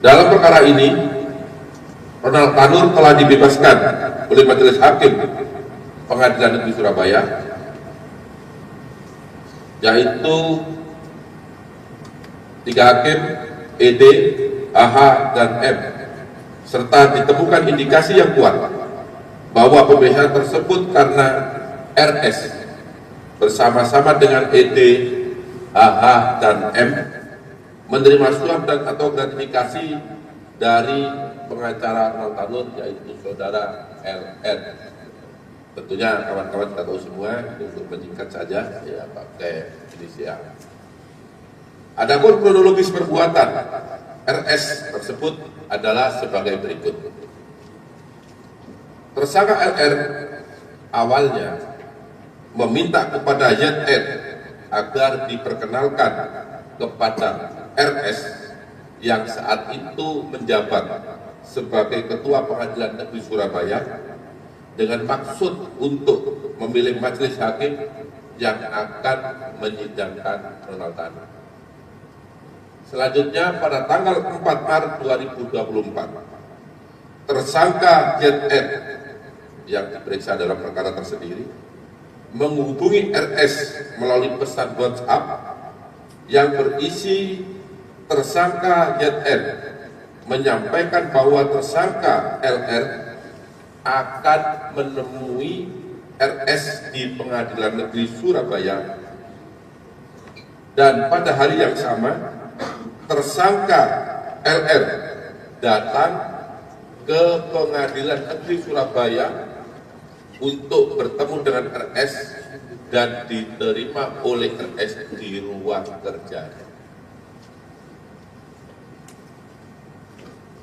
Dalam perkara ini, Ronald Tanur telah dibebaskan oleh Majelis Hakim Pengadilan Negeri Surabaya, yaitu 3 hakim ED, AH, dan M, serta ditemukan indikasi yang kuat bahwa pembebasan tersebut karena RS bersama-sama dengan ED, AH, dan M menerima suap dan atau gratifikasi dari pengacara Ronald Tanur, yaitu saudara LN. Tentunya kawan-kawan kita tahu semua, untuk menyingkat saja ya pakai inisial. Adapun kronologis perbuatan RS tersebut adalah sebagai berikut. Tersangka LR awalnya meminta kepada YN agar diperkenalkan kepada RS yang saat itu menjabat sebagai Ketua Pengadilan Negeri Surabaya dengan maksud untuk memilih majelis hakim yang akan menyidangkan Ronald Tanur. Selanjutnya pada tanggal 4 Maret 2024, tersangka YN yang diperiksa dalam perkara tersendiri menghubungi RS melalui pesan WhatsApp yang berisi tersangka YN menyampaikan bahwa tersangka LR akan menemui RS di Pengadilan Negeri Surabaya, dan pada hari yang sama tersangka LR datang ke Pengadilan Negeri Surabaya untuk bertemu dengan RS dan diterima oleh RS di ruang kerjanya.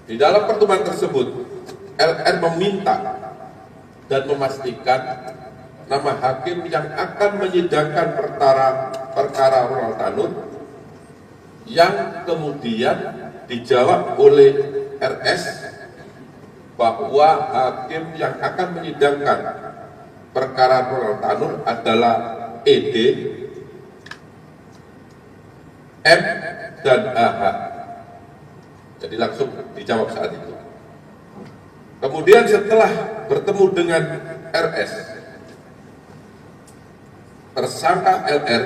Di dalam pertemuan tersebut, LR meminta dan memastikan nama hakim yang akan menyidangkan perkara Ronald Tanur, yang kemudian dijawab oleh RS bahwa hakim yang akan menyidangkan perkara Ronald Tanur adalah ED, M, dan AH. Jadi langsung dijawab saat itu. Kemudian setelah bertemu dengan RS, tersangka LR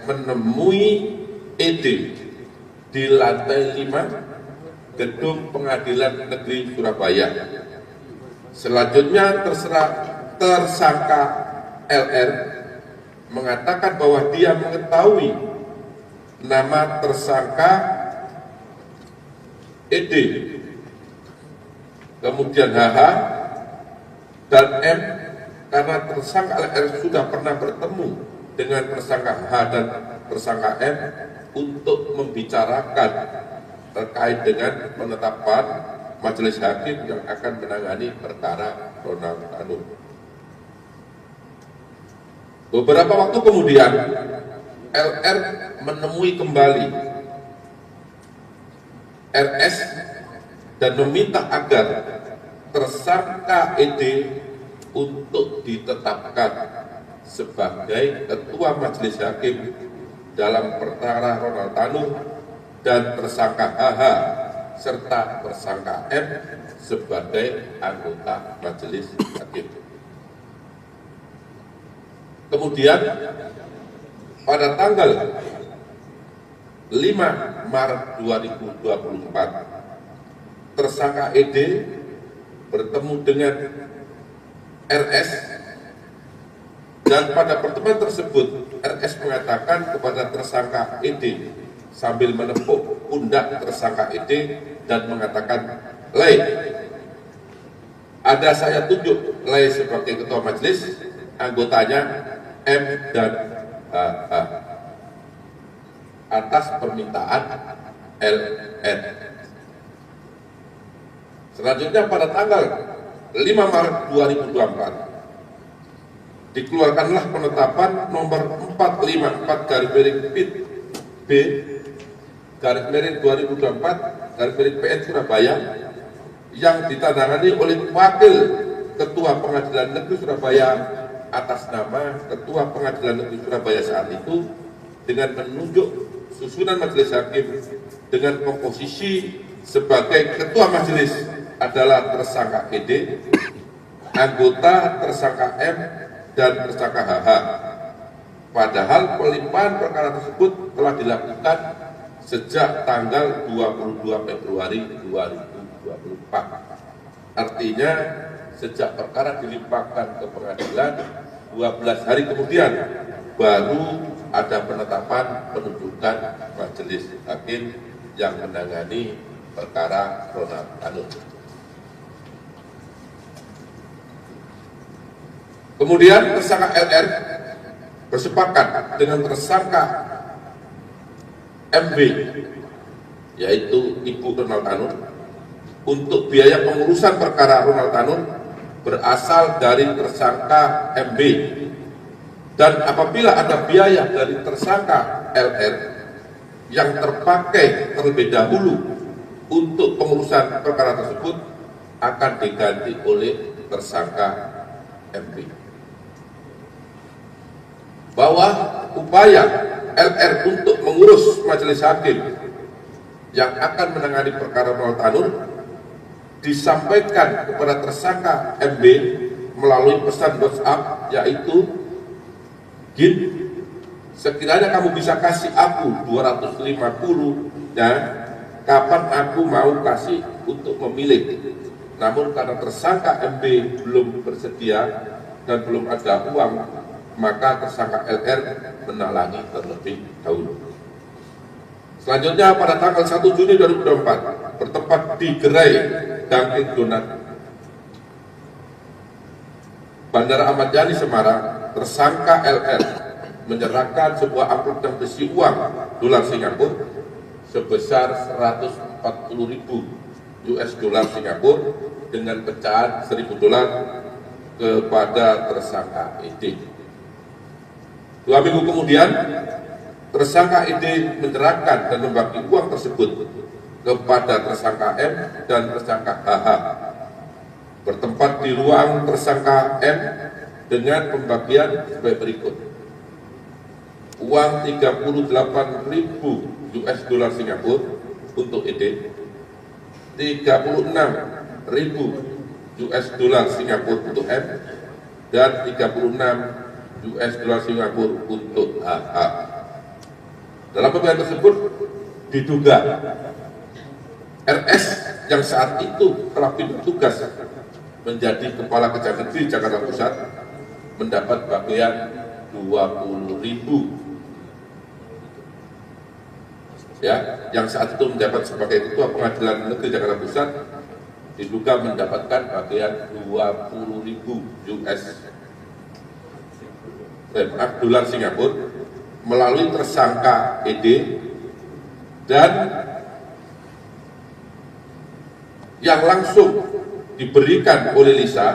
menemui ED di lantai 5 Gedung Pengadilan Negeri Surabaya. Selanjutnya tersangka LR mengatakan bahwa dia mengetahui nama tersangka ED, kemudian HH dan M, karena tersangka LR sudah pernah bertemu dengan tersangka H dan tersangka M untuk membicarakan terkait dengan penetapan majelis hakim yang akan menangani perkara Ronald Tanur. Beberapa waktu kemudian, LR menemui kembali RS dan meminta agar tersangka ED untuk ditetapkan sebagai ketua majelis hakim dalam perkara Ronald Tanur, dan tersangka HH serta tersangka M sebagai anggota majelis hakim. Kemudian pada tanggal 5 Maret 2024, tersangka ED bertemu dengan RS, dan pada pertemuan tersebut RS mengatakan kepada tersangka ED sambil menepuk pundak tersangka ED dan mengatakan, "Lei, ada saya tunjuk Lei sebagai ketua majelis, anggotanya M dan HH atas permintaan LN." Selanjutnya pada tanggal 5 Maret 2024 dikeluarkanlah penetapan nomor 454/B/2024/PN Surabaya yang ditandatangani oleh Wakil Ketua Pengadilan Negeri Surabaya atas nama Ketua Pengadilan Negeri Surabaya saat itu, dengan menunjuk susunan majelis hakim dengan komposisi sebagai ketua majelis adalah tersangka ED, anggota tersangka M, dan tersangka HH. Padahal pelimpahan perkara tersebut telah dilakukan sejak tanggal 22 Februari 2024. Artinya sejak perkara dilimpahkan ke pengadilan, 12 hari kemudian baru ada penetapan penunjukan majelis hakim yang menangani perkara Ronald Tanur. Kemudian tersangka LR bersepakat dengan tersangka MB, yaitu Ibu Ronald Tanur, untuk biaya pengurusan perkara Ronald Tanur berasal dari tersangka MB, dan apabila ada biaya dari tersangka LR yang terpakai terlebih dahulu untuk pengurusan perkara tersebut akan diganti oleh tersangka MB. Bahwa upaya LR untuk mengurus majelis hakim yang akan menangani perkara Ronald Tanur disampaikan kepada tersangka MB melalui pesan WhatsApp, yaitu, "Gin, sekiranya kamu bisa kasih aku 250, dan kapan aku mau kasih untuk memilih." Namun karena tersangka MB belum bersedia dan belum ada uang, maka tersangka LR menalangi terlebih dahulu. Selanjutnya pada tanggal 1 Juni 2024 bertempat di gerai Dunkin Donat Bandara Ahmad Yani Semarang, tersangka LR menyerahkan sebuah amplop yang berisi uang dolar Singapura sebesar 140.000 US dollar Singapura dengan pecahan 1.000 dolar kepada tersangka ED. 2 minggu kemudian, tersangka ED menyerahkan dan membagi uang tersebut kepada tersangka M dan tersangka HH. Bertempat di ruang tersangka M dengan pembagian sebagai berikut. Uang 38.000 US dollar Singapura untuk ED, 36.000 US dollar Singapura untuk M, dan 36 US dollar Singapura untuk HH. Dalam pembagian tersebut diduga RS yang saat itu telah pindah tugas menjadi Kepala Kejaksaan Negeri Jakarta Pusat mendapat bagian 20.000, ya, yang saat itu menjabat sebagai Ketua Pengadilan Negeri Jakarta Pusat diduga mendapatkan bagian 20.000 US dolar Singapura melalui tersangka ED, dan yang langsung diberikan oleh Lisa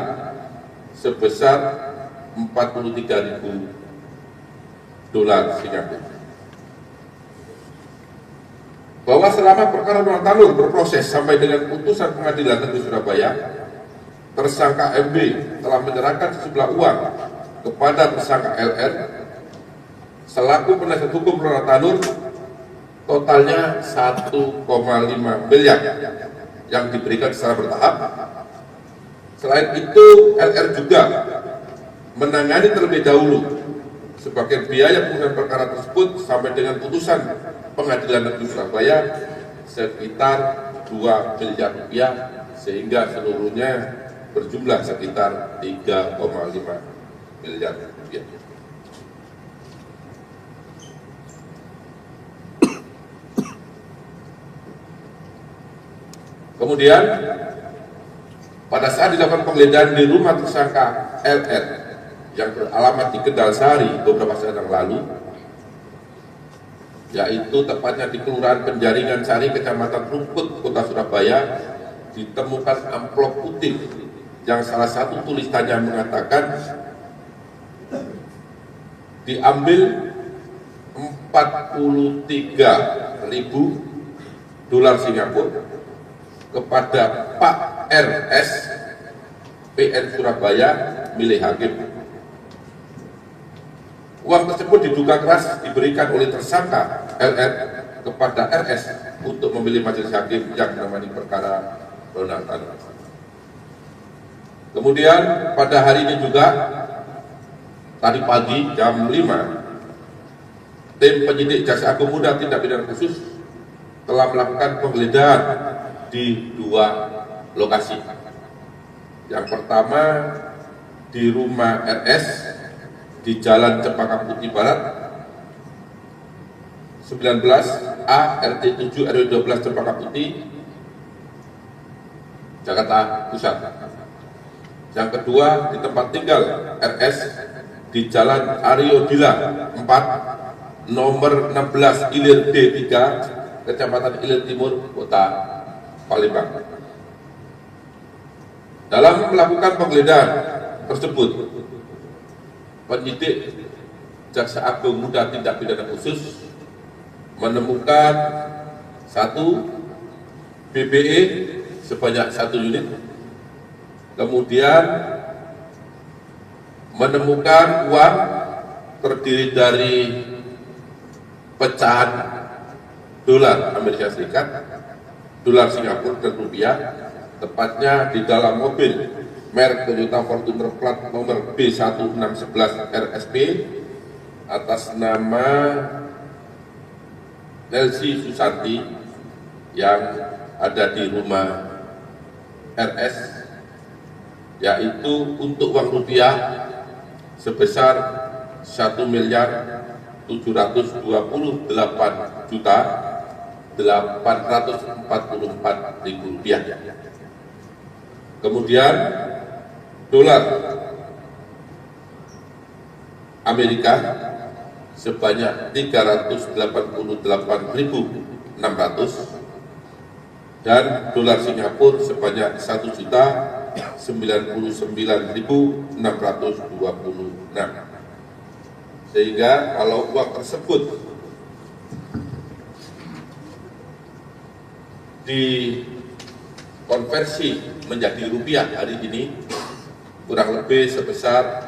sebesar 43.000 dolar Singapura. Bahwa selama perkara Ronald Tanur berproses sampai dengan putusan Pengadilan Negeri Surabaya, tersangka MB telah menyerahkan sejumlah uang kepada tersangka LR selaku penasihat hukum Ronald Tanur, totalnya 1,5 miliar yang diberikan secara bertahap. Selain itu, LR juga menangani terlebih dahulu sebagai biaya pengurusan perkara tersebut sampai dengan putusan Pengadilan Negeri Surabaya sekitar 2 miliar rupiah, sehingga seluruhnya berjumlah sekitar 3,5 miliar rupiah. Kemudian pada saat dilakukan penggeledahan di rumah tersangka LR yang beralamat di Kendal Sari beberapa saat yang lalu, yaitu tepatnya di Kelurahan Penjaringan Sari, Kecamatan Rungkut, Kota Surabaya, ditemukan amplop putih yang salah satu tulisannya mengatakan diambil 43.000 dolar Singapura kepada Pak RS PN Surabaya milik hakim. Uang tersebut diduga keras diberikan oleh tersangka LR kepada RS untuk memilih majelis hakim yang menangani perkara penahanan. Kemudian pada hari ini juga, tadi pagi jam 5, tim penyidik Jaksa Agung Muda Tindak Pidana Khusus telah melakukan penggeledahan di 2 lokasi. Yang pertama di rumah RS di Jalan Cempaka Putih Barat 19A RT 7 RW 12 Cempaka Putih, Jakarta Pusat. Yang kedua di tempat tinggal RS di Jalan Aryo Dila 4 nomor 16 Ilir D3 Kecamatan Ilir Timur, Kota Palembang. Dalam melakukan penggeledahan tersebut, penyidik Jaksa Agung Muda Tindak Pidana Khusus menemukan 1 BBE sebanyak 1 unit, kemudian menemukan uang terdiri dari pecahan dolar Amerika Serikat, dolar Singapura dan rupiah, tepatnya di dalam mobil merek Toyota Fortuner plat nomor B1611 RSP atas nama Nelsi Susanti yang ada di rumah RS, yaitu untuk uang rupiah sebesar 1.728.844.000 rupiah. Kemudian dolar Amerika sebanyak 388.600 dan dolar Singapura sebanyak 1.099.626. Sehingga kalau uang tersebut dikonversi menjadi rupiah hari ini kurang lebih sebesar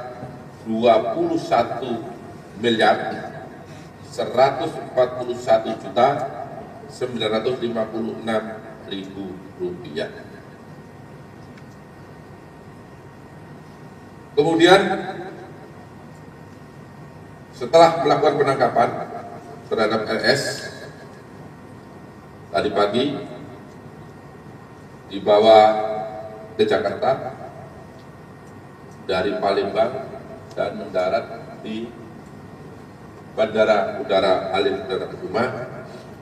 21.141.956.000 rupiah. Kemudian setelah melakukan penangkapan terhadap RS tadi pagi, dibawa ke Jakarta dari Palembang dan mendarat di Bandara Udara Halim Perdana Kusuma.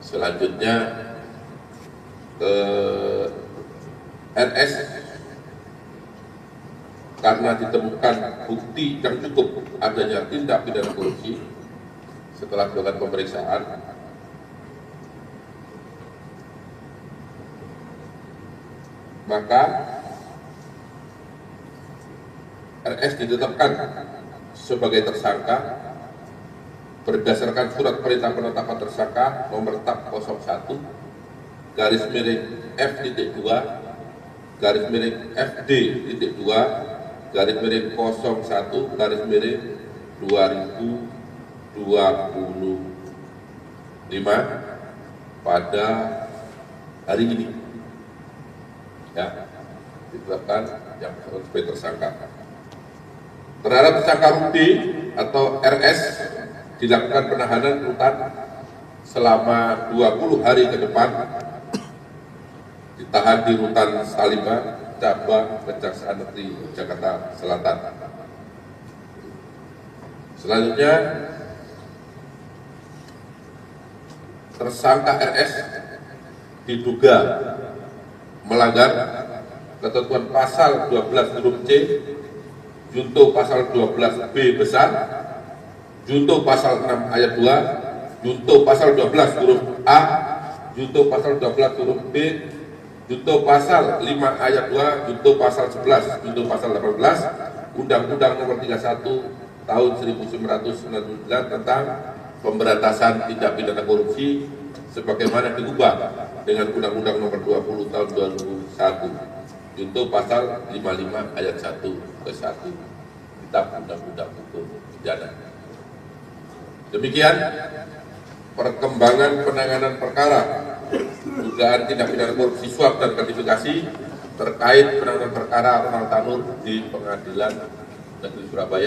Selanjutnya ke RS karena ditemukan bukti yang cukup adanya tindak pidana korupsi. Setelah dilakukan pemeriksaan, maka RS ditetapkan sebagai tersangka berdasarkan surat perintah penetapan tersangka nomor TAP 01 garis miring F.2 garis miring FD.2 garis miring 01 garis miring 2025 pada hari ini, ya, ditetapkan yang sebagai tersangka. Terhadap tersangka Rudi atau RS dilakukan penahanan rutan selama 20 hari ke depan, ditahan di rutan Salimba, cabang Kejaksaan Negeri Jakarta Selatan. Selanjutnya, tersangka RS diduga melanggar ketentuan pasal 12 huruf C, junto pasal 12 B besar, junto pasal 6 ayat 2, junto pasal 12 huruf A, junto pasal 12 huruf B, junto pasal 5 ayat 2, junto pasal 11, junto pasal 18, Undang-Undang Nomor 31 Tahun 1999 tentang pemberantasan tindak pidana korupsi sebagaimana diubah dengan Undang-Undang Nomor 20 Tahun 2001, junto pasal 55 ayat 1 ke 1 Kitab Undang-Undang Hukum Pidana. Demikian perkembangan penanganan perkara dugaan tindak pidana korupsi suap dan gratifikasi terkait penanganan perkara Ronald Tanur di Pengadilan Negeri Surabaya.